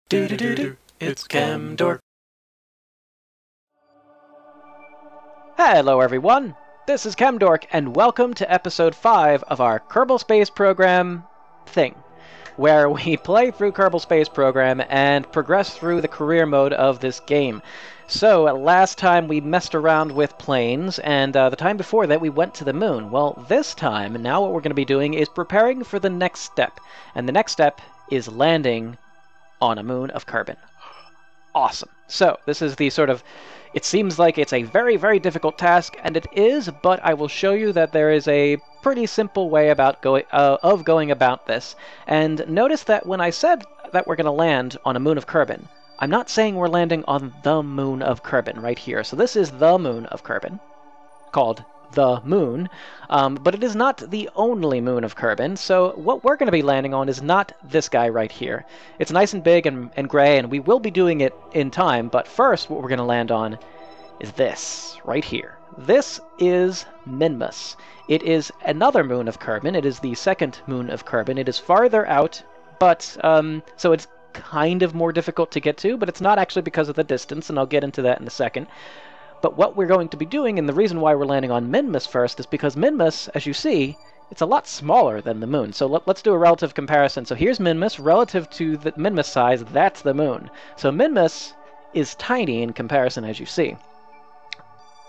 Do-do-do-do, it's Chemdork. Hello everyone, this is Chemdork, and welcome to episode 5 of our Kerbal Space Program thing, where we play through Kerbal Space Program and progress through the career mode of this game. So, last time we messed around with planes, and the time before that we went to the moon. Well, this time, now what we're going to be doing is preparing for the next step, and the next step is landing on a moon of Kerbin. Awesome. So, this is the sort of... It seems like it's a very, very difficult task, and it is, but I will show you that there is a pretty simple way about going about this. And notice that when I said that we're going to land on a moon of Kerbin, I'm not saying we're landing on the moon of Kerbin right here. So this is the moon of Kerbin, called the moon, but it is not the only moon of Kerbin, so what we're going to be landing on is not this guy right here. It's nice and big and gray, and we will be doing it in time, but first what we're going to land on is this, right here. This is Minmus. It is another moon of Kerbin. It is the second moon of Kerbin. It is farther out, but, so it's kind of more difficult to get to, but it's not actually because of the distance, and I'll get into that in a second. But what we're going to be doing, and the reason why we're landing on Minmus first, is because Minmus, as you see, it's a lot smaller than the moon. So let's do a relative comparison. So here's Minmus. Relative to the Minmus size, that's the moon. So Minmus is tiny in comparison, as you see.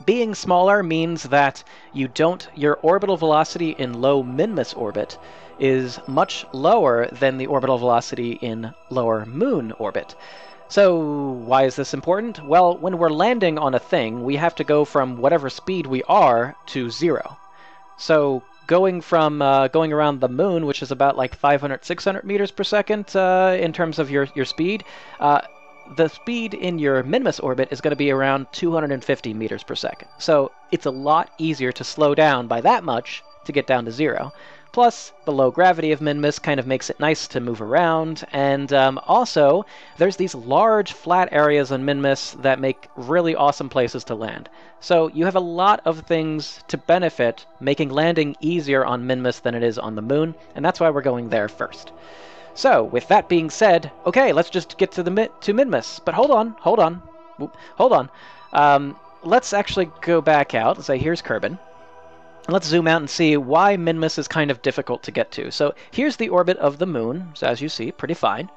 Being smaller means that your orbital velocity in low Minmus orbit is much lower than the orbital velocity in lower moon orbit. So, why is this important? Well, when we're landing on a thing, we have to go from whatever speed we are to 0. So, going around the moon, which is about like 500, 600 meters per second in terms of your speed, the speed in your Minmus orbit is going to be around 250 meters per second. So, it's a lot easier to slow down by that much to get down to 0. Plus, the low gravity of Minmus kind of makes it nice to move around, and also, there's these large flat areas on Minmus that make really awesome places to land. So you have a lot of things to benefit making landing easier on Minmus than it is on the moon, and that's why we're going there first. So, with that being said, okay, let's just get to Minmus. But hold on. Let's actually go back out and say, here's Kerbin. Let's zoom out and see why Minmus is kind of difficult to get to. So here's the orbit of the moon, so as you see, pretty fine.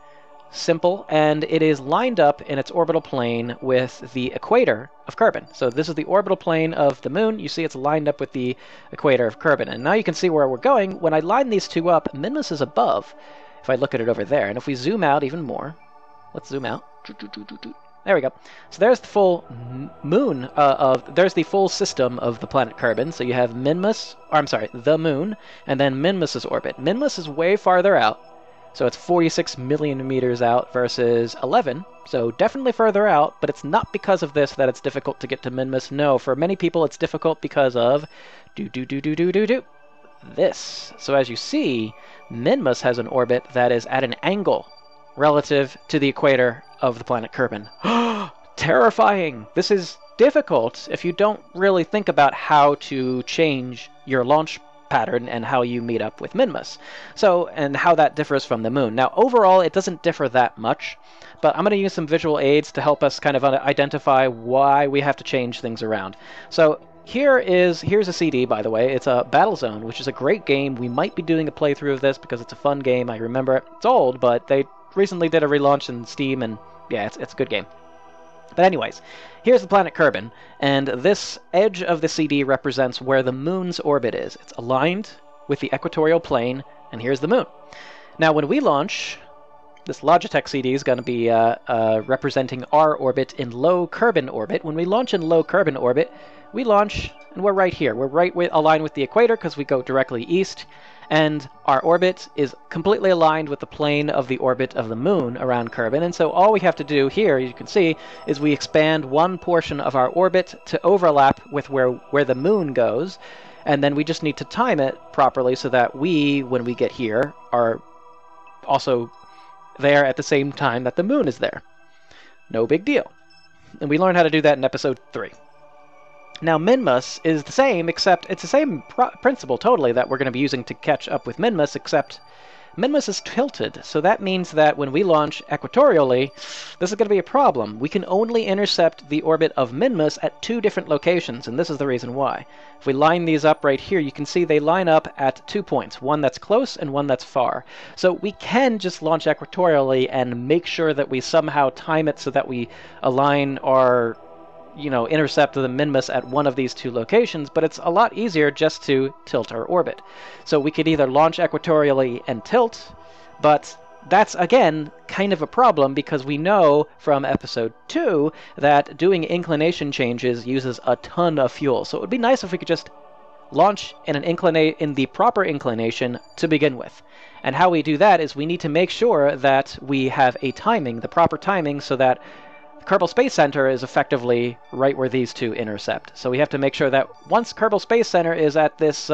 Simple, and it is lined up in its orbital plane with the equator of Kerbin. So this is the orbital plane of the moon. You see it's lined up with the equator of Kerbin. And now you can see where we're going. When I line these two up, Minmus is above, if I look at it over there. And if we zoom out even more, let's zoom out. There we go. So there's the full moon there's the full system of the planet Kerbin. So you have the moon, and then Minmus's orbit. Minmus is way farther out, so it's 46 million meters out versus 11, so definitely further out, but it's not because of this that it's difficult to get to Minmus. No, for many people it's difficult because of this. So as you see, Minmus has an orbit that is at an angle relative to the equator of the planet Kerbin. Terrifying! This is difficult if you don't really think about how to change your launch pattern and how you meet up with Minmus. So, and how that differs from the moon. Now, overall, it doesn't differ that much, but I'm going to use some visual aids to help us kind of identify why we have to change things around. So, here's a CD, by the way. It's a Battlezone, which is a great game. We might be doing a playthrough of this because it's a fun game. I remember it. It's old, but they recently did a relaunch in Steam, and yeah, it's a good game. But anyways, here's the planet Kerbin, and this edge of the CD represents where the moon's orbit is. It's aligned with the equatorial plane, and here's the moon. Now, when we launch, this Logitech CD is going to be representing our orbit in low Kerbin orbit. When we launch in low Kerbin orbit, we launch, and we're right here. We're aligned with the equator because we go directly east, and our orbit is completely aligned with the plane of the orbit of the moon around Kerbin. And so all we have to do here, you can see, is we expand one portion of our orbit to overlap with where the moon goes, and then we just need to time it properly so that when we get here, are also there at the same time that the moon is there. No big deal. And we learned how to do that in episode 3. Now, Minmus is the same, except it's the same principle totally that we're going to be using to catch up with Minmus, except Minmus is tilted, so that means that when we launch equatorially, this is going to be a problem. We can only intercept the orbit of Minmus at 2 different locations, and this is the reason why. If we line these up right here, you can see they line up at 2 points, one that's close and one that's far. So we can just launch equatorially and make sure that we somehow time it so that we align our intercept the Minmus at one of these 2 locations, but it's a lot easier just to tilt our orbit. So we could either launch equatorially and tilt, but that's, again, kind of a problem because we know from episode 2 that doing inclination changes uses a ton of fuel. So it would be nice if we could just launch in the proper inclination to begin with. And how we do that is we need to make sure that we have a timing, the proper timing, so that Kerbal Space Center is effectively right where these 2 intercept. So we have to make sure that once Kerbal Space Center is at this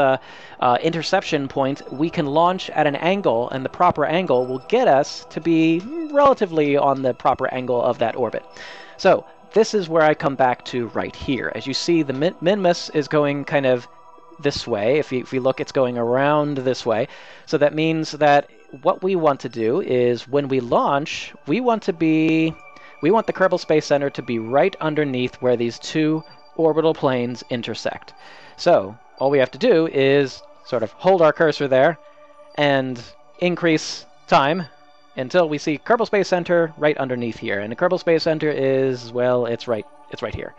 interception point, we can launch at an angle, and the proper angle will get us to be relatively on the proper angle of that orbit. So this is where I come back to right here. As you see, the Minmus is going kind of this way. If you look, it's going around this way. So that means that what we want to do is when we launch, we want the Kerbal Space Center to be right underneath where these 2 orbital planes intersect. So all we have to do is sort of hold our cursor there and increase time until we see Kerbal Space Center right underneath here. And the Kerbal Space Center is, well, it's right here.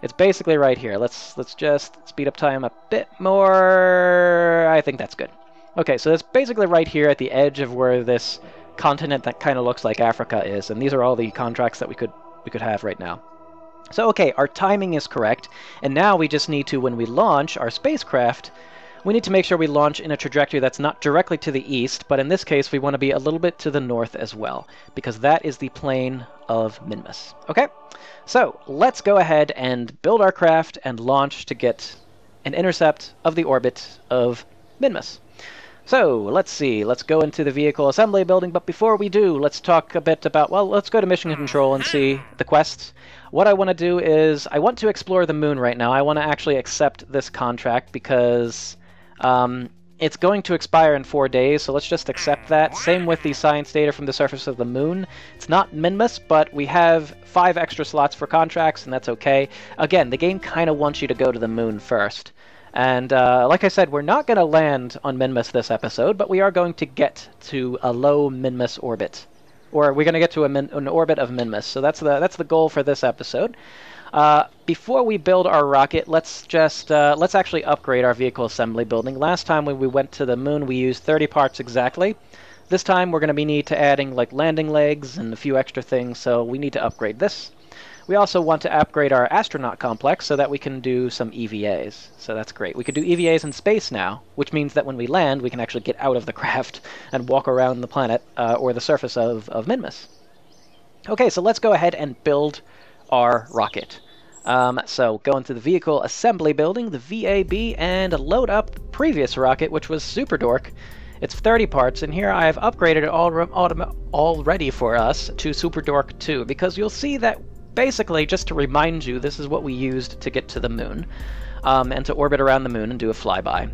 It's basically right here. Let's just speed up time a bit more. I think that's good. Okay, so it's basically right here at the edge of where this continent that kind of looks like Africa is, and these are all the contracts that we could have right now. So okay, our timing is correct, and now we just need to, when we launch our spacecraft, we need to make sure we launch in a trajectory that's not directly to the east, but in this case we want to be a little bit to the north as well, because that is the plane of Minmus. Okay, so let's go ahead and build our craft and launch to get an intercept of the orbit of Minmus. So, let's see, let's go into the vehicle assembly building, but before we do, let's talk a bit about, well, let's go to mission control and see the quests. What I want to do is, I want to explore the moon right now. I want to actually accept this contract because it's going to expire in 4 days, so let's just accept that. Same with the science data from the surface of the moon. It's not Minmus, but we have 5 extra slots for contracts, and that's okay. Again, the game kind of wants you to go to the moon first. And like I said, we're not going to land on Minmus this episode, but we are going to get to a low Minmus orbit. Or we're going to get to an orbit of Minmus. So that's the goal for this episode. Before we build our rocket, let's actually upgrade our vehicle assembly building. Last time when we went to the moon, we used 30 parts exactly. This time we're going to need to adding like landing legs and a few extra things, so we need to upgrade this. We also want to upgrade our astronaut complex so that we can do some EVAs. So that's great. We could do EVAs in space now, which means that when we land, we can actually get out of the craft and walk around the planet or the surface of Minmus. Okay, so let's go ahead and build our rocket. So go into the vehicle assembly building, the VAB, and load up the previous rocket, which was Super Dork. It's 30 parts, and here I have upgraded it already for us to Super Dork 2, because you'll see that basically, just to remind you, this is what we used to get to the moon, and to orbit around the moon and do a flyby.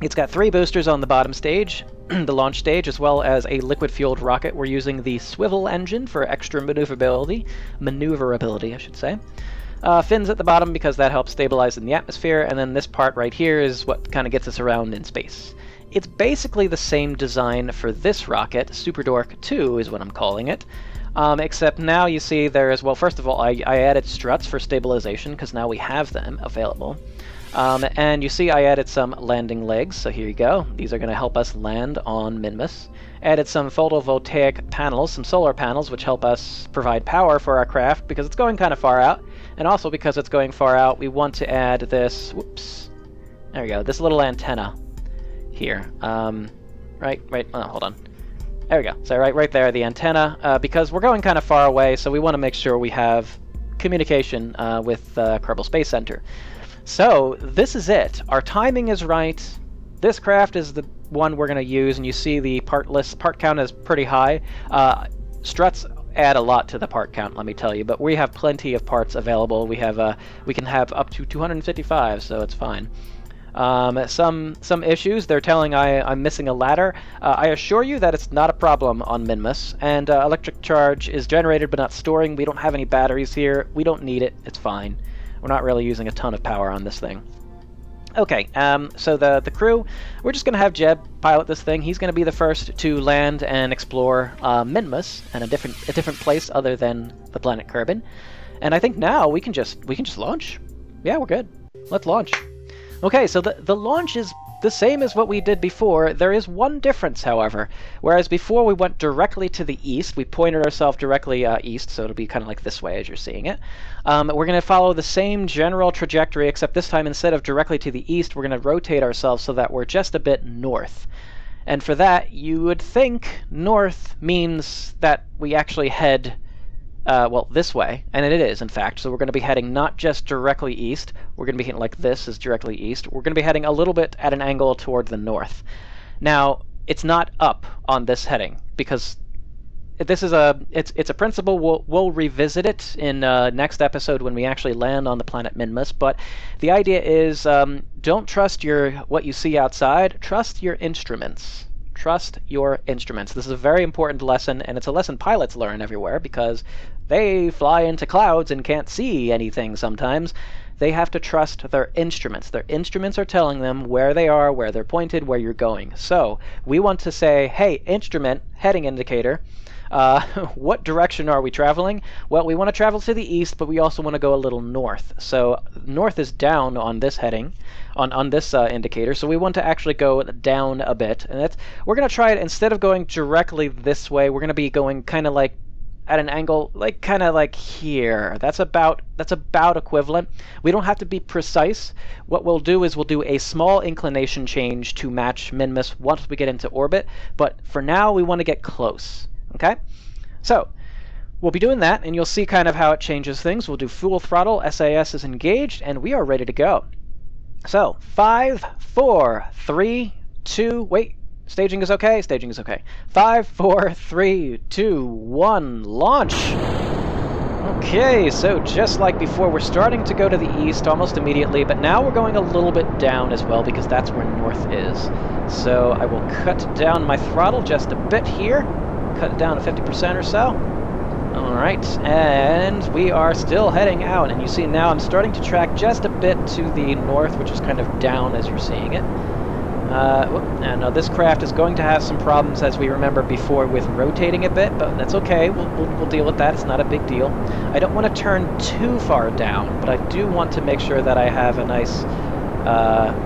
It's got 3 boosters on the bottom stage, the launch stage, as well as a liquid-fueled rocket. We're using the swivel engine for extra maneuverability, I should say. Fins at the bottom because that helps stabilize in the atmosphere, and then this part right here is what kind of gets us around in space. It's basically the same design for this rocket, Super Dork 2 is what I'm calling it. Except now you see there is, well, first of all, I added struts for stabilization, because now we have them available. And you see I added some landing legs, so here you go. These are going to help us land on Minmus. Added some photovoltaic panels, some solar panels, which help us provide power for our craft, because it's going kind of far out. And also because it's going far out, we want to add this, whoops, there we go, this little antenna here. Hold on. There we go. So right there, the antenna, because we're going kind of far away, so we want to make sure we have communication with Kerbal Space Center. So this is it. Our timing is right. This craft is the one we're going to use, and you see the part count is pretty high. Struts add a lot to the part count, let me tell you, but we have plenty of parts available. We can have up to 255, so it's fine. Some issues. They're telling I'm missing a ladder. I assure you that it's not a problem on Minmus, and electric charge is generated but not storing. We don't have any batteries here. We don't need it. It's fine. We're not really using a ton of power on this thing. Okay, so the crew, we're just going to have Jeb pilot this thing. He's going to be the first to land and explore Minmus and a different place other than the planet Kerbin. And I think now we can just launch. Yeah, we're good. Let's launch. Okay, so the launch is the same as what we did before. There is one difference, however. Whereas before we went directly to the east, we pointed ourselves directly east, so it'll be kind of like this way as you're seeing it. We're going to follow the same general trajectory, except this time instead of directly to the east, we're going to rotate ourselves so that we're just a bit north. And for that, you would think north means that we actually head well, this way, and it is, in fact. So we're going to be heading not just directly east. We're going to be heading like this is directly east. We're going to be heading a little bit at an angle toward the north. Now, it's not up on this heading, because this is it's a principle. We'll revisit it in next episode when we actually land on the planet Minmus. But the idea is don't trust what you see outside. Trust your instruments. Trust your instruments. This is a very important lesson, and it's a lesson pilots learn everywhere because they fly into clouds and can't see anything sometimes. They have to trust their instruments. Their instruments are telling them where they are, where they're pointed, where you're going. So we want to say, hey, instrument, heading indicator, what direction are we traveling? Well, we want to travel to the east, but we also want to go a little north. So north is down on this heading, on this indicator, so we want to actually go down a bit. And we're going to try it, instead of going directly this way, we're going to be going kind of like at an angle, like kind of like here. That's about equivalent. We don't have to be precise. What we'll do is we'll do a small inclination change to match Minmus once we get into orbit, but for now we want to get close. Okay? So, we'll be doing that, and you'll see kind of how it changes things. We'll do full throttle, SAS is engaged, and we are ready to go. So, 5, 4, 3, 2, wait, staging is okay? Staging is okay. 5, 4, 3, 2, 1, launch! Okay, so just like before, we're starting to go to the east almost immediately, but now we're going a little bit down as well, because that's where north is. So, I will cut down my throttle just a bit here. Cut it down to 50% or so. Alright, and we are still heading out, and you see now I'm starting to track just a bit to the north, which is kind of down as you're seeing it. And this craft is going to have some problems, as we remember before, with rotating a bit, but that's okay. We'll deal with that. It's not a big deal. I don't want to turn too far down, but I do want to make sure that I have a nice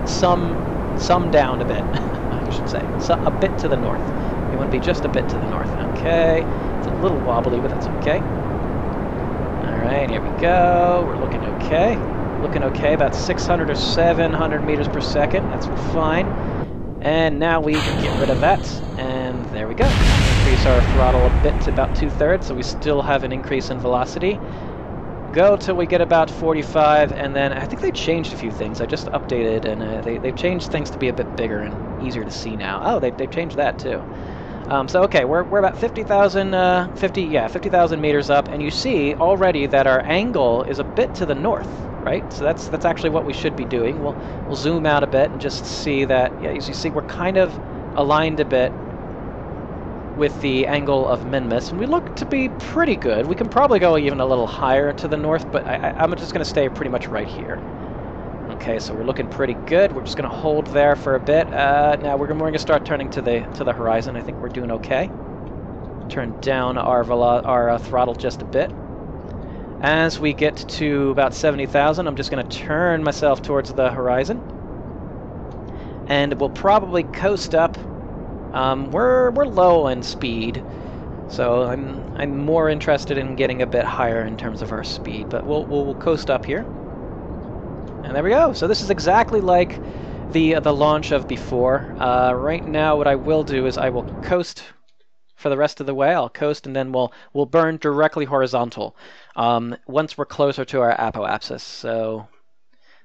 some down a bit, I should say. So, a bit to the north. We want to be just a bit to the north. Okay. It's a little wobbly, but that's okay. Alright, here we go. We're looking okay. Looking okay, about 600 or 700 meters per second. That's fine. And now we can get rid of that. And there we go. Increase our throttle a bit to about 2/3, so we still have an increase in velocity. Go till we get about 45, and then I think they changed a few things. I just updated, and they've changed things to be a bit bigger and easier to see now. Oh, they've changed that too. So okay, we're about 50,000 meters up, and you see already that our angle is a bit to the north, right? So that's actually what we should be doing. We'll zoom out a bit and just see that. Yeah, as you see, we're kind of aligned a bit with the angle of Minmus, and we look to be pretty good. We can probably go even a little higher to the north, but I'm just going to stay pretty much right here. Okay, so we're looking pretty good. We're just going to hold there for a bit. Now we're going to start turning to the horizon. I think we're doing okay. Turn down our throttle just a bit. As we get to about 70,000, I'm just going to turn myself towards the horizon, and we'll probably coast up. We're low in speed, so I'm more interested in getting a bit higher in terms of our speed, but we'll coast up here. And there we go. So this is exactly like the launch of before. Right now, what I will do is I will coast for the rest of the way. I'll coast, and then we'll burn directly horizontal once we're closer to our apoapsis. So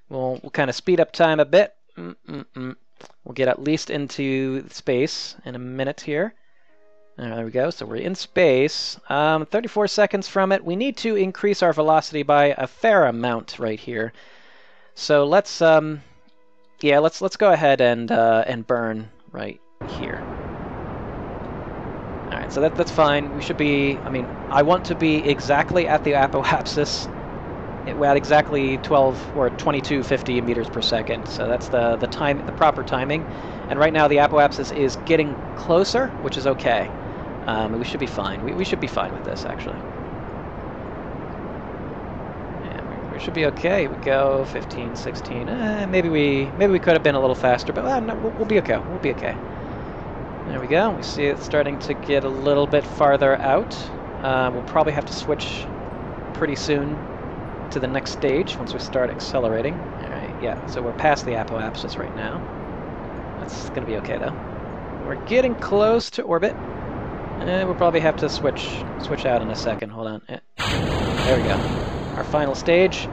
we'll kind of speed up time a bit. We'll get at least into space in a minute here. There we go. So we're in space. 34 seconds from it. We need to increase our velocity by a fair amount right here. So let's Yeah, let's go ahead and burn right here. All right, so that's fine. We should be. I mean, I want to be exactly at the apoapsis at exactly 12 or 2250 meters per second. So that's the proper timing. And right now the apoapsis is getting closer, which is okay. We should be fine. We should be fine with this, actually. Yeah, we should be okay. We go 15, 16. Maybe we could have been a little faster, but no, we'll be okay. We'll be okay. There we go. We see it starting to get a little bit farther out. We'll probably have to switch pretty soon to the next stage once we start accelerating. All right, yeah. So we're past the apoapsis right now. That's gonna be okay though. We're getting close to orbit. We'll probably have to switch out in a second. Hold on. There we go. Our final stage.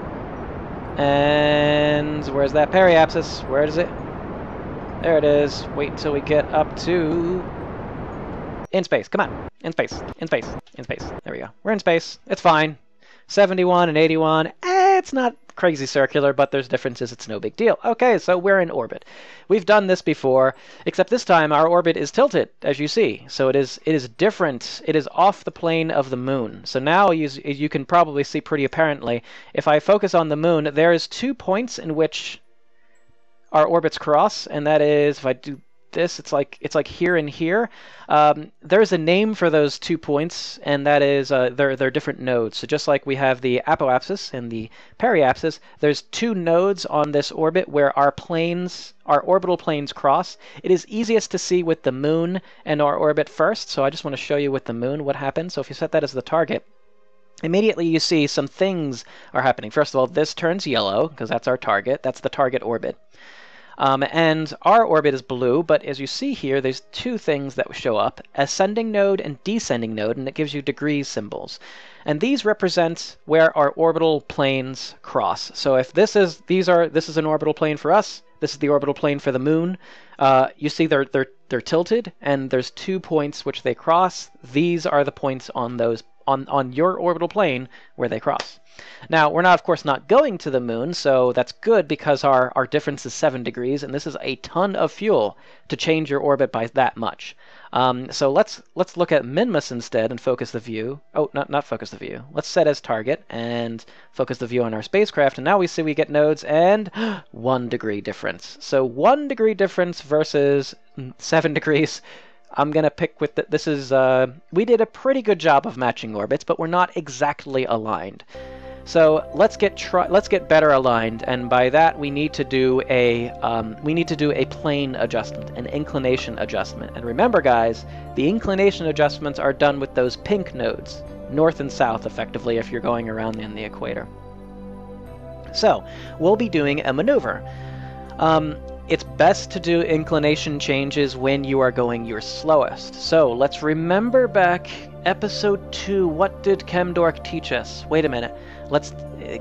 And where's that periapsis? Where is it? There it is. Wait until we get up to... in space. Come on. In space. In space. In space. There we go. We're in space. It's fine. 71 and 81. It's not crazy circular, but there's differences. It's no big deal. Okay, so we're in orbit. We've done this before, except this time our orbit is tilted, as you see. So it is different. It is off the plane of the moon. So now you can probably see pretty apparently, if I focus on the moon, there is 2 points in which our orbits cross, and that is, if I do this, it's like here and here. There's a name for those 2 points, and that is they're different nodes. So just like we have the apoapsis and the periapsis, there's 2 nodes on this orbit where our orbital planes cross. It is easiest to see with the moon and our orbit first, so I just want to show you with the moon what happens. So if you set that as the target, immediately you see some things are happening. First of all, this turns yellow because that's our target. That's the target orbit. And our orbit is blue, but as you see here, there's 2 things that show up, ascending node and descending node, and it gives you degrees symbols. And these represent where our orbital planes cross. So if this is an orbital plane for us, this is the orbital plane for the moon. You see they're tilted, and there's 2 points which they cross. These are the points on those on your orbital plane where they cross. Now, we're not, of course, not going to the moon, so that's good because our difference is 7 degrees, and this is a ton of fuel to change your orbit by that much. So let's look at Minmus instead and focus the view. Oh, not focus the view. Let's set as target and focus the view on our spacecraft, and now we see we get nodes and 1 degree difference. So 1 degree difference versus 7 degrees. I'm going to pick with this is, we did a pretty good job of matching orbits, but we're not exactly aligned. So let's get better aligned, and by that we need to do a plane adjustment, an inclination adjustment. And remember, guys, the inclination adjustments are done with those pink nodes, north and south, effectively, if you're going around in the equator. So we'll be doing a maneuver. It's best to do inclination changes when you are going your slowest. So let's remember back episode 2. What did Chemdork teach us? Wait a minute.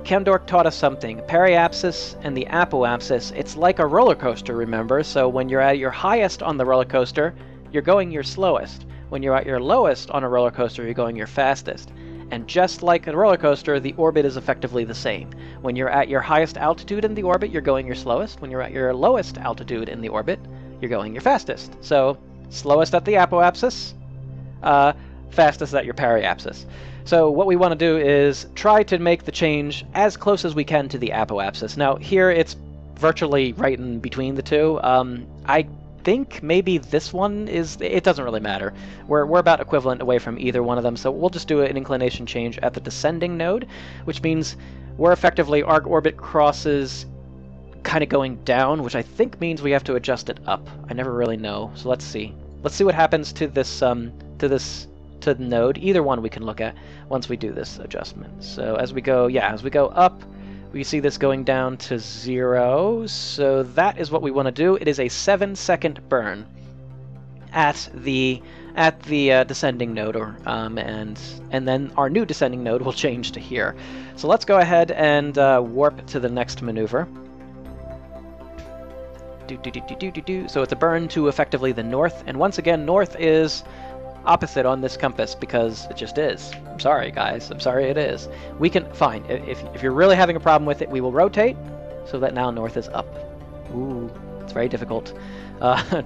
Chemdork taught us something. Periapsis and the apoapsis, it's like a roller coaster, remember? So when you're at your highest on the roller coaster, you're going your slowest. When you're at your lowest on a roller coaster, you're going your fastest. And just like a roller coaster, the orbit is effectively the same. When you're at your highest altitude in the orbit, you're going your slowest. When you're at your lowest altitude in the orbit, you're going your fastest. So, slowest at the apoapsis, fastest at your periapsis. So what we want to do is try to make the change as close as we can to the apoapsis. Now, here it's virtually right in between the two. I think maybe this one is, it doesn't really matter. We're about equivalent away from either one of them, so we'll just do an inclination change at the descending node, which means we're effectively, our orbit crosses kind of going down, which I think means we have to adjust it up. I never really know, so let's see. Let's see what happens to this, to the node. Either one we can look at once we do this adjustment. So as we go up, we see this going down to 0, so that is what we want to do. It is a 7-second burn at the descending node, and then our new descending node will change to here. So let's go ahead and warp to the next maneuver. So it's a burn to effectively the north, and once again, north is opposite on this compass because it just is. I'm sorry, guys. I'm sorry it is. We can, fine. If you're really having a problem with it, we will rotate so that now north is up. Ooh, it's very difficult.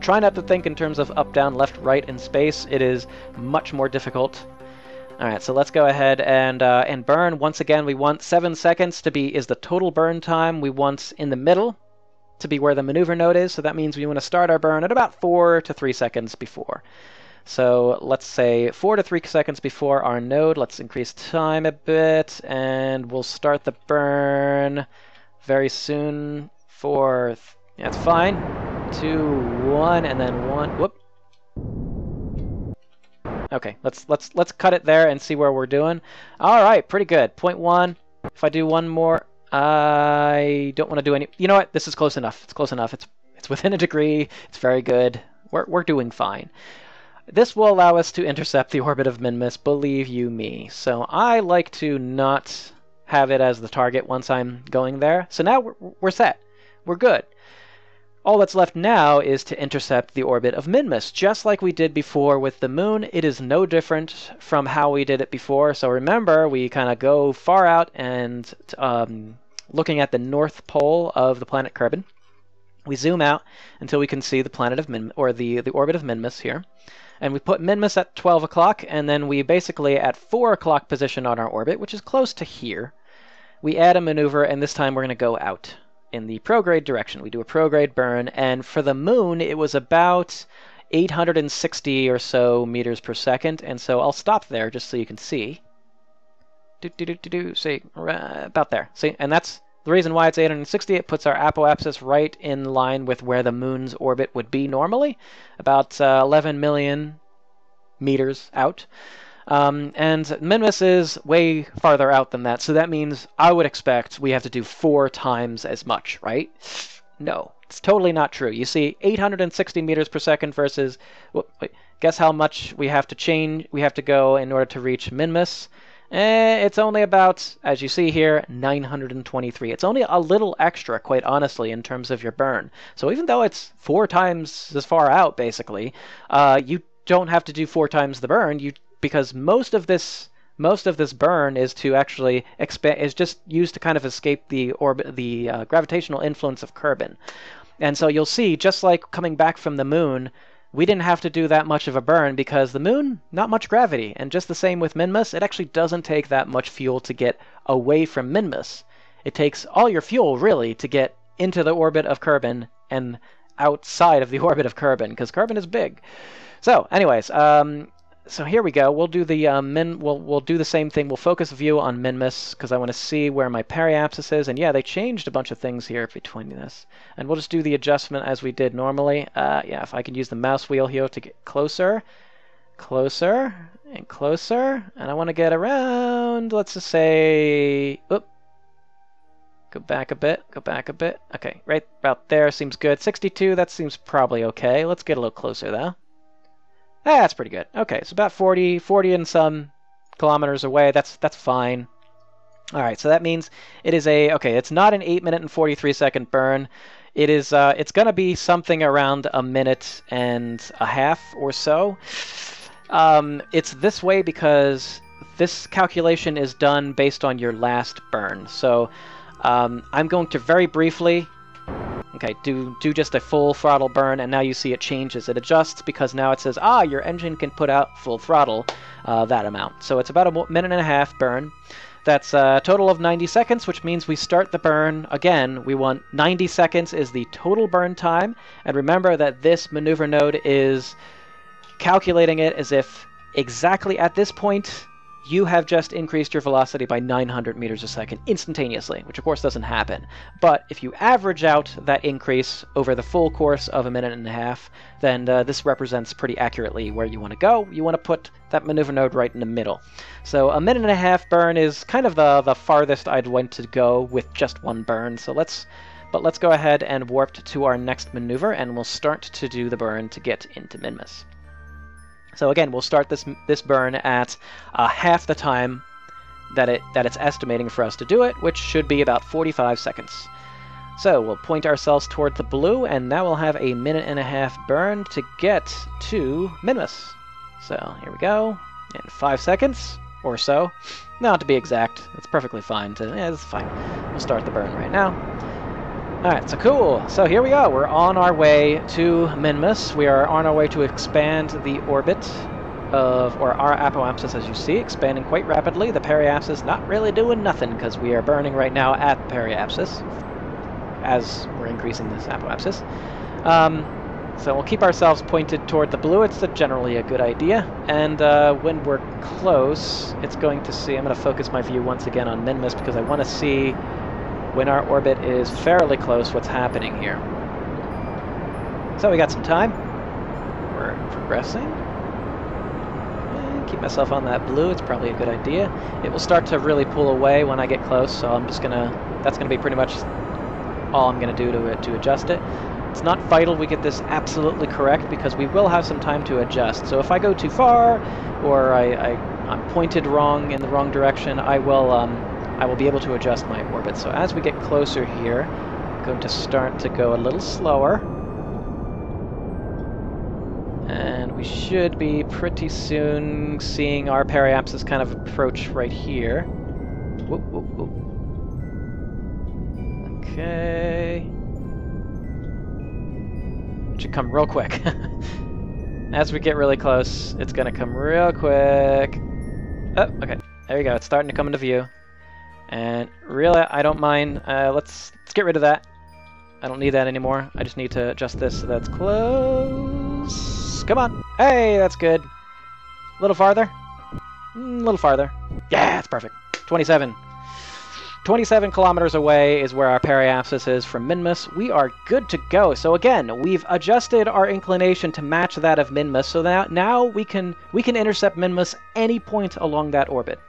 Try not to think in terms of up, down, left, right in space. It is much more difficult. Alright, so let's go ahead and burn. Once again, we want 7 seconds to be is the total burn time. We want in the middle to be where the maneuver node is, so that means we want to start our burn at about 4 to 3 seconds before. So let's say 4 to 3 seconds before our node. Let's increase time a bit, and we'll start the burn very soon. Yeah, it's fine. 2, 1, and then 1. Whoop. Okay, let's cut it there and see where we're doing. All right, pretty good. 0.1. If I do one more, I don't want to do any. You know what? This is close enough. It's close enough. It's within a degree. It's very good. We're doing fine. This will allow us to intercept the orbit of Minmus, believe you me. So I like to not have it as the target once I'm going there. So now we're set. We're good. All that's left now is to intercept the orbit of Minmus, just like we did before with the moon. It is no different from how we did it before. So remember, we kind of go far out and looking at the north pole of the planet Kerbin. We zoom out until we can see the planet of the orbit of Minmus here. And we put Minmus at 12 o'clock, and then we basically at 4 o'clock position on our orbit, which is close to here. We add a maneuver, and this time we're going to go out in the prograde direction. We do a prograde burn, and for the moon, it was about 860 or so meters per second, and so I'll stop there just so you can see. See, about there. See, and that's the reason why it's 860. It puts our apoapsis right in line with where the moon's orbit would be normally, about 11 million meters out. And Minmus is way farther out than that, so that means I would expect we have to do 4 times as much, right? No, it's totally not true. You see, 860 meters per second versus, guess how much we have to go in order to reach Minmus? It's only about, as you see here, 923. It's only a little extra, quite honestly, in terms of your burn. So even though it's 4 times as far out, basically, you don't have to do 4 times the burn. Because most of this burn is to actually is just used to kind of escape the gravitational influence of Kerbin. And so you'll see, just like coming back from the moon, we didn't have to do that much of a burn because the moon, not much gravity. And just the same with Minmus, it actually doesn't take that much fuel to get away from Minmus. It takes all your fuel, really, to get into the orbit of Kerbin and outside of the orbit of Kerbin, because Kerbin is big. So, anyways, so here we go. We'll do the we'll do the same thing. We'll focus view on Minmus because I want to see where my periapsis is. And yeah, they changed a bunch of things here between this. And we'll just do the adjustment as we did normally. Yeah, if I can use the mouse wheel here to get closer, closer, and closer. And I want to get around. Let's just say, oop. Go back a bit. Go back a bit. Okay, right about there seems good. 62. That seems probably okay. Let's get a little closer though. That's pretty good. Okay, so about 40 and some kilometers away. That's fine. All right, so that means it is it's not an 8-minute and 43-second burn. It is it's going to be something around a minute and a half or so. It's this way because this calculation is done based on your last burn. So I'm going to very briefly do just a full throttle burn, and now you see it changes. It adjusts because now it says, your engine can put out full throttle that amount. So it's about a minute and a half burn. That's a total of 90 seconds, which means we start the burn. Again, we want 90 seconds is the total burn time. And remember that this maneuver node is calculating it as if exactly at this point you have just increased your velocity by 900 meters a second instantaneously, which of course doesn't happen. But if you average out that increase over the full course of a minute and a half, then this represents pretty accurately where you want to go. You want to put that maneuver node right in the middle. So a minute and a half burn is kind of the farthest I'd want to go with just one burn. So let's go ahead and warp to our next maneuver, and we'll start to do the burn to get into Minmus. So again, we'll start this burn at half the time that it's estimating for us to do it, which should be about 45 seconds. So we'll point ourselves toward the blue, and now we'll have a minute and a half burn to get to Minmus. So here we go, in 5 seconds or so. Not to be exact, it's perfectly fine. Yeah, it's fine. We'll start the burn right now. Alright, so cool. So here we go. We're on our way to Minmus. We are on our way to expand the orbit of, or our apoapsis, as you see, expanding quite rapidly. The periapsis not really doing nothing because we are burning right now at the periapsis as we're increasing this apoapsis. So we'll keep ourselves pointed toward the blue. It's generally a good idea. And when we're close, it's going to see... I'm going to focus my view once again on Minmus because I want to see when our orbit is fairly close what's happening here. So we got some time. We're progressing. And keep myself on that blue. It's probably a good idea. It will start to really pull away when I get close, so I'm just going to... That's going to be pretty much all I'm going to do to adjust it. It's not vital we get this absolutely correct because we will have some time to adjust. So if I go too far or I'm pointed wrong in the wrong direction, I will be able to adjust my orbit. So as we get closer here, I'm going to start to go a little slower. And we should be pretty soon seeing our periapsis kind of approach right here. Whoop, whoop, whoop. Okay. It should come real quick. As we get really close, it's going to come real quick. Oh, okay. There you go. It's starting to come into view. And really, I don't mind. Let's get rid of that. I don't need that anymore. I just need to adjust this so that's close. Come on. Hey, that's good. A little farther. A little farther. Yeah, it's perfect. 27. 27 kilometers away is where our periapsis is from Minmus. We are good to go. So again, we've adjusted our inclination to match that of Minmus. So now we can intercept Minmus any point along that orbit.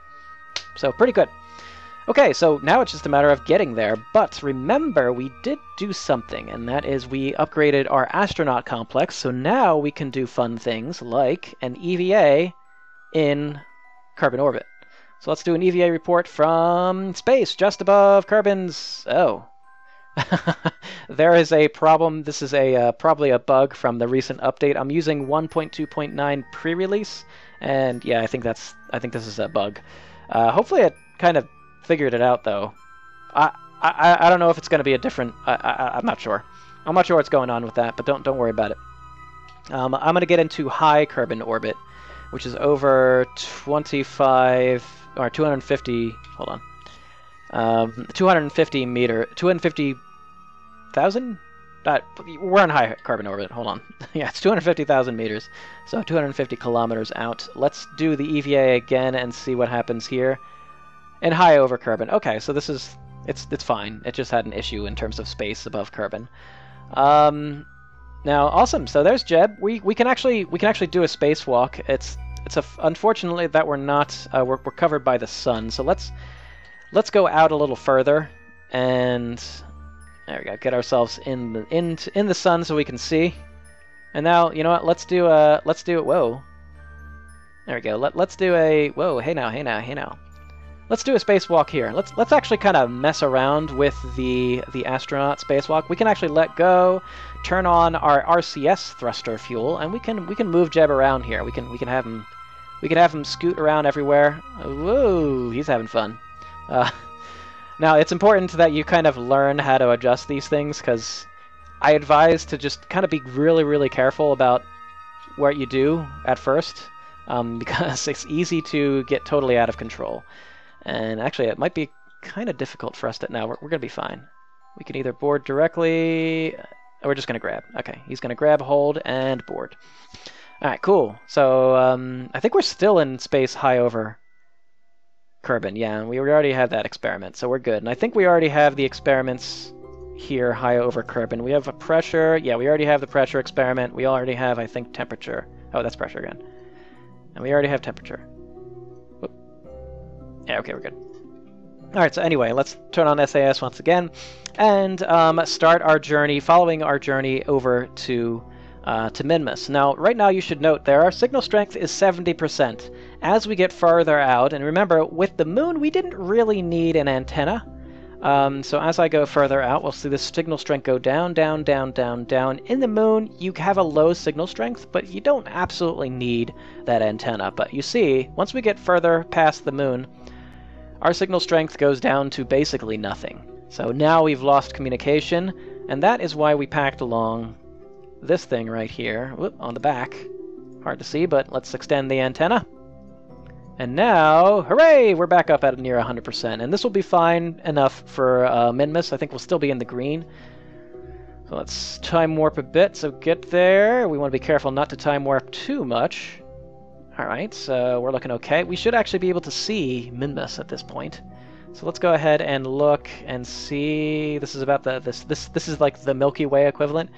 So pretty good. Okay, so now it's just a matter of getting there. But remember, we did do something, and that is we upgraded our astronaut complex. So now we can do fun things like an EVA in Kerbin orbit. So let's do an EVA report from space, just above Kerbin's... Oh. There is a problem. This is probably a bug from the recent update. I'm using 1.2.9 pre-release, and yeah, I think this is a bug. Hopefully it kind of figured it out, though. I don't know if it's going to be a different... I'm not sure. I'm not sure what's going on with that, but don't worry about it. I'm going to get into high Kerbin orbit, which is over 25... or 250, hold on, 250,000? We're on high Kerbin orbit, hold on. Yeah, it's 250,000 meters, so 250 kilometers out. Let's do the EVA again and see what happens here. And high over Kerbin. Okay, so this is, it's fine. It just had an issue in terms of space above Kerbin. Now, awesome, so there's Jeb. We can actually do a spacewalk. It's unfortunately that we're not we're covered by the sun. So let's go out a little further, and there we go. Get ourselves in the sun so we can see. And now, you know what? Let's do it. Whoa. There we go. Let's do a whoa. Hey now. Let's do a spacewalk here. Let's actually kind of mess around with the astronaut spacewalk. We can actually let go, turn on our RCS thruster fuel, and we can move Jeb around here. We can have him scoot around everywhere. Whoa, he's having fun. Now, it's important that you kind of learn how to adjust these things, because I advise to just kind of be really, really careful about what you do at first, because it's easy to get totally out of control. And actually, it might be kind of difficult for us to... No, we're going to be fine. We can either board directly... We're just going to grab. Okay, he's going to grab, hold, and board. Alright, cool. So, I think we're still in space high over Kerbin. Yeah, we already had that experiment, so we're good. And I think we already have the experiments here high over Kerbin. We have a pressure. Yeah, we already have the pressure experiment. We already have, I think, temperature. Oh, that's pressure again. And we already have temperature. Whoop. Yeah, okay, we're good. Alright, so anyway, let's turn on SAS once again and start our journey, following our journey over to Minmus. Now, right now you should note there, our signal strength is 70%. As we get farther out, and remember, with the moon, we didn't really need an antenna. So as I go further out, we'll see the signal strength go down, down, down, down, down. In the moon, you have a low signal strength, but you don't absolutely need that antenna. But you see, once we get further past the moon, our signal strength goes down to basically nothing. So now we've lost communication, and that is why we packed along this thing right here. Whoop, on the back. Hard to see, but let's extend the antenna. And now, hooray, we're back up at near 100%. And this will be fine enough for Minmus. I think we'll still be in the green. So let's time warp a bit, so get there. We want to be careful not to time warp too much. Alright, so we're looking okay. We should actually be able to see Minmus at this point. So let's go ahead and look and see. This is about this is like the Milky Way equivalent.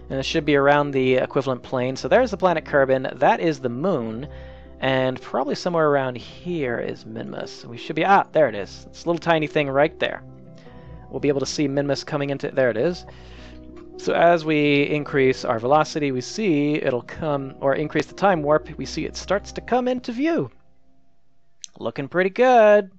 And it should be around the equivalent plane. So there's the planet Kerbin. That is the moon. And probably somewhere around here is Minmus. We should be... Ah, there it is. It's a little tiny thing right there. We'll be able to see Minmus coming into... There it is. So as we increase our velocity, we see it'll come... Or increase the time warp, we see it starts to come into view. Looking pretty good.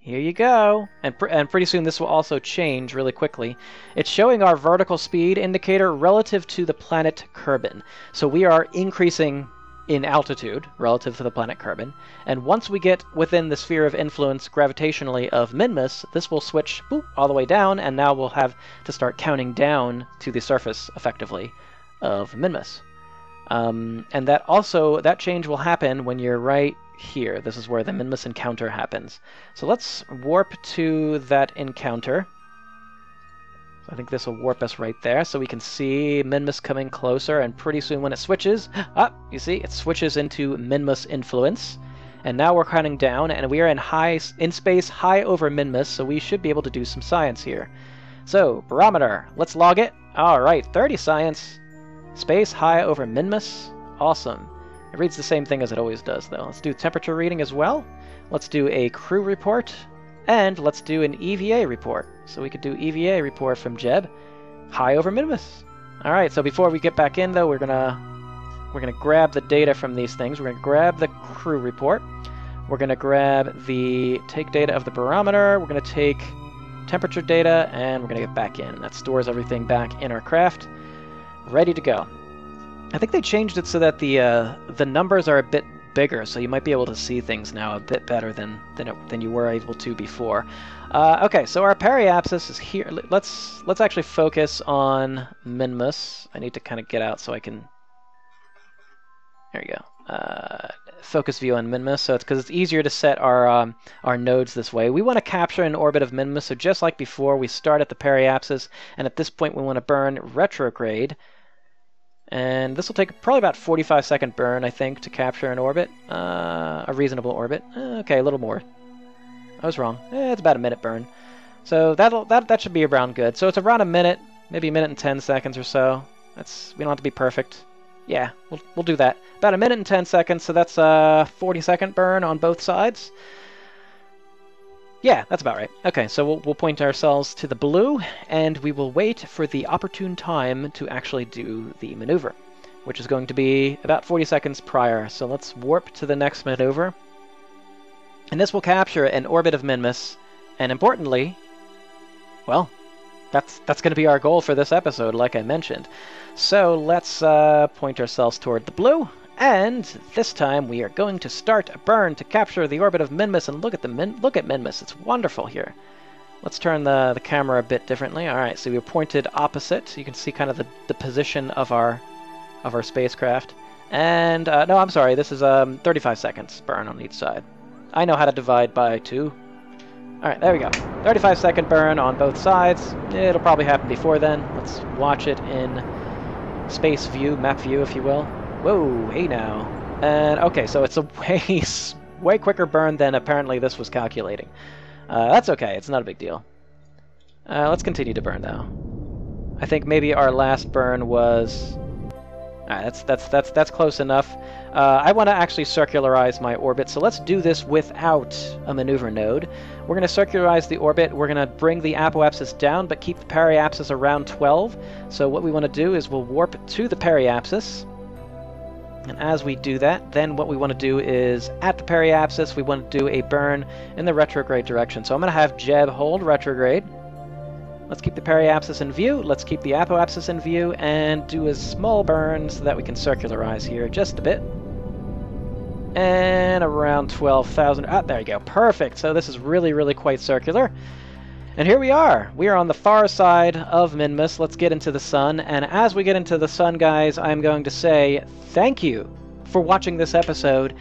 Here you go. And pretty soon this will also change really quickly. It's showing our vertical speed indicator relative to the planet Kerbin. So we are increasing in altitude relative to the planet Kerbin. And once we get within the sphere of influence gravitationally of Minmus, this will switch boop, all the way down, and now we'll have to start counting down to the surface, effectively, of Minmus. And that change will happen when you're right here. This is where the Minmus encounter happens. So let's warp to that encounter. I think this will warp us right there, so we can see Minmus coming closer, and pretty soon when it switches, you see, it switches into Minmus influence. And now we're counting down, and we are in space high over Minmus, so we should be able to do some science here. So, barometer, let's log it. Alright, 30 science. Space high over Minmus. Awesome. It reads the same thing as it always does, though. Let's do temperature reading as well. Let's do a crew report. And let's do an EVA report. So we could do EVA report from Jeb. High over Minmus. Alright, so before we get back in, though, we're gonna grab the data from these things. We're gonna grab the crew report. We're gonna grab the take data of the barometer. We're gonna take temperature data, and we're gonna get back in. That stores everything back in our craft. Ready to go. I think they changed it so that the numbers are a bit bigger, so you might be able to see things now a bit better than you were able to before. Okay, so our periapsis is here. Let's actually focus on Minmus. I need to kind of get out so I can... There you go. Focus view on Minmus, so it's because it's easier to set our nodes this way. We want to capture an orbit of Minmus, so just like before, we start at the periapsis, and at this point we want to burn retrograde. And this will take probably about 45-second burn, I think, to capture an orbit. A reasonable orbit. Okay, a little more. I was wrong. It's about a minute burn. So that should be around good. So it's around a minute, maybe a minute and 10 seconds or so. We don't have to be perfect. Yeah, we'll do that. About a minute and 10 seconds, so that's a 40-second burn on both sides. Yeah, that's about right. Okay, so we'll point ourselves to the blue, and we will wait for the opportune time to actually do the maneuver, which is going to be about 40 seconds prior. So let's warp to the next maneuver. And this will capture an orbit of Minmus, and importantly, well, that's going to be our goal for this episode, like I mentioned. So let's point ourselves toward the blue. And this time we are going to start a burn to capture the orbit of Minmus, and look at Minmus. It's wonderful here. Let's turn the camera a bit differently. All right, so we're pointed opposite. You can see kind of the position of our spacecraft. And no, I'm sorry. This is 35 seconds burn on each side. I know how to divide by 2. All right, there we go. 35-second burn on both sides. It'll probably happen before then. Let's watch it in space view, map view, if you will. Whoa, hey now. And okay, so it's a way quicker burn than apparently this was calculating. That's okay, it's not a big deal. Let's continue to burn though. I think maybe our last burn was... Alright, that's close enough. I want to actually circularize my orbit, so let's do this without a maneuver node. We're going to circularize the orbit, we're going to bring the apoapsis down, but keep the periapsis around 12. So what we want to do is we'll warp to the periapsis. And as we do that, then what we want to do is, at the periapsis, we want to do a burn in the retrograde direction. So I'm going to have Jeb hold retrograde. Let's keep the periapsis in view, let's keep the apoapsis in view, and do a small burn so that we can circularize here just a bit. And around 12,000, there you go, perfect. So this is really, really quite circular. And here we are. We are on the far side of Minmus. Let's get into the sun. And as we get into the sun, guys, I'm going to say thank you for watching this episode.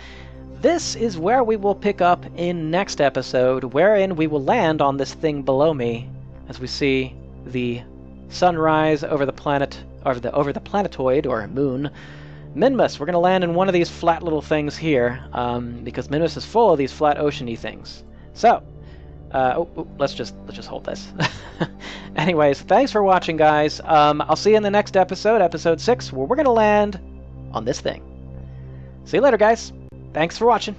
This is where we will pick up in next episode, wherein we will land on this thing below me as we see the sunrise over the planet, over the planetoid, or moon, Minmus. We're going to land in one of these flat little things here, because Minmus is full of these flat ocean-y things. So, let's just hold this. Anyways, thanks for watching, guys. I'll see you in the next episode, episode 6, where we're going to land on this thing. See you later, guys. Thanks for watching.